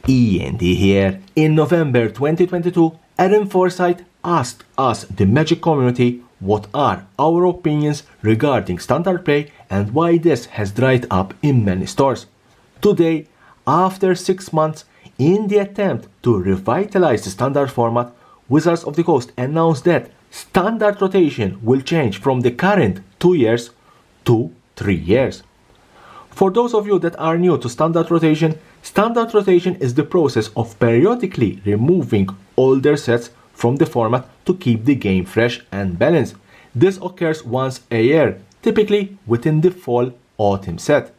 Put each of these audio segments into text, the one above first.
E.N.D here. In November 2022, Aaron Forsyth asked us, the Magic community, what are our opinions regarding standard play and why this has dried up in many stores. Today, after 6 months, in the attempt to revitalize the standard format, Wizards of the Coast announced that standard rotation will change from the current 2 years to 3 years. For those of you that are new to standard rotation is the process of periodically removing older sets from the format to keep the game fresh and balanced. This occurs once a year, typically within the fall-autumn set.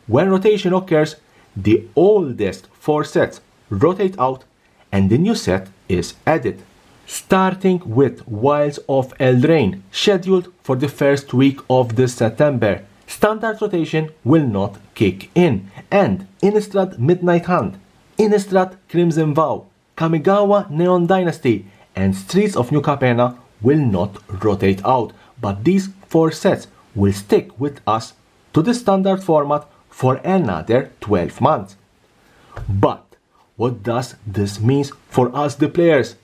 When rotation occurs, the oldest 4 sets rotate out and the new set is added. Starting with Wilds of Eldraine, scheduled for the first week of September, standard rotation will not kick in, and Innistrad Midnight Hunt, Innistrad Crimson Vow, Kamigawa Neon Dynasty, and Streets of New Capenna will not rotate out, but these 4 sets will stick with us to the standard format for another 12 months. But what does this mean for us, the players,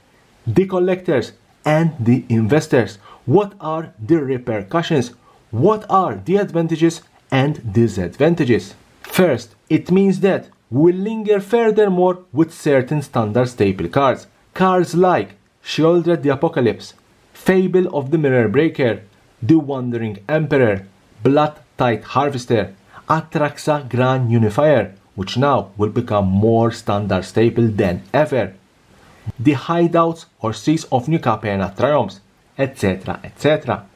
the collectors, and the investors? What are the repercussions? What are the advantages and disadvantages? First, it means that we will linger furthermore with certain standard staple cards. Cards like Sheoldred the Apocalypse, Fable of the Mirror Breaker, the Wandering Emperor, Blood Tide Harvester, Atraxa Grand Unifier, which now will become more standard staple than ever, the Hideouts or Streets of New Capenna Triumphs, etc., etc.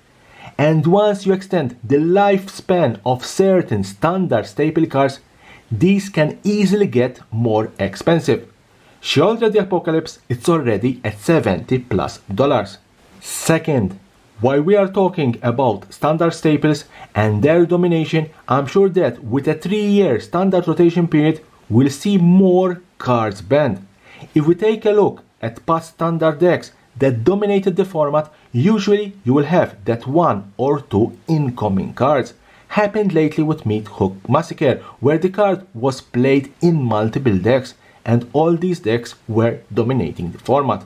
And once you extend the lifespan of certain standard staple cards, these can easily get more expensive. Sheoldred the Apocalypse, it's already at $70+. Second, while we are talking about standard staples and their domination, I'm sure that with a 3-year standard rotation period, we'll see more cards banned. If we take a look at past standard decks that dominated the format, usually you will have that 1 or 2 incoming cards. Happened lately with Meathook Massacre, where the card was played in multiple decks and all these decks were dominating the format.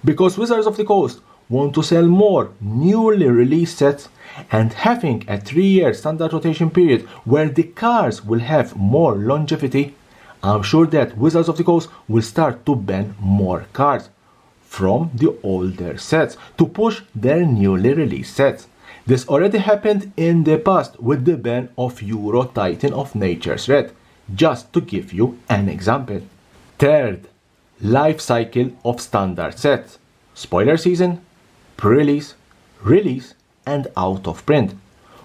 Because Wizards of the Coast want to sell more newly released sets and having a 3-year standard rotation period where the cards will have more longevity, I'm sure that Wizards of the Coast will start to ban more cards from the older sets to push their newly released sets. This already happened in the past with the ban of Euro Titan of Nature's Red, just to give you an example. Third, life cycle of standard sets. Spoiler season, pre-release, release, and out of print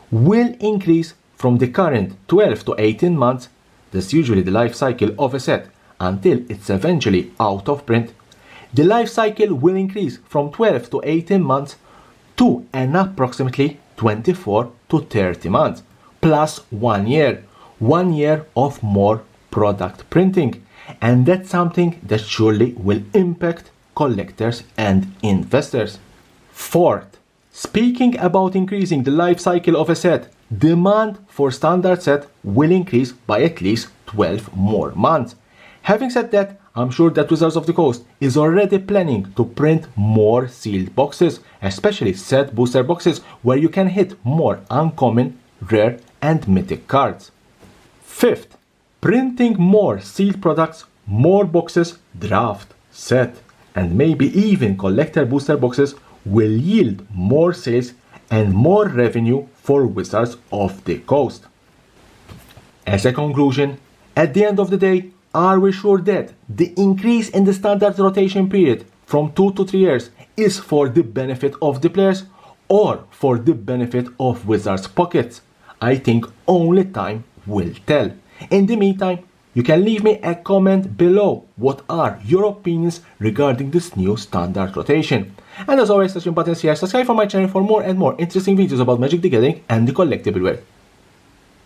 will increase from the current 12 to 18 months, that's usually the life cycle of a set, until it's eventually out of print. The life cycle will increase from 12 to 18 months to an approximately 24 to 30 months, plus 1 year. 1 year of more product printing. And that's something that surely will impact collectors and investors. Fourth, speaking about increasing the life cycle of a set, demand for standard set will increase by at least 12 more months. Having said that, I'm sure that Wizards of the Coast is already planning to print more sealed boxes, especially set booster boxes where you can hit more uncommon, rare, and mythic cards. Fifth, printing more sealed products, more boxes, draft, set, and maybe even collector booster boxes will yield more sales and more revenue for Wizards of the Coast. As a conclusion, at the end of the day, are we sure that the increase in the standard rotation period from 2 to 3 years is for the benefit of the players or for the benefit of Wizards' pockets? I think only time will tell. In the meantime, you can leave me a comment below what are your opinions regarding this new standard rotation. And as always, touch the buttons here, subscribe for my channel for more and more interesting videos about Magic the Gathering and the collectible world.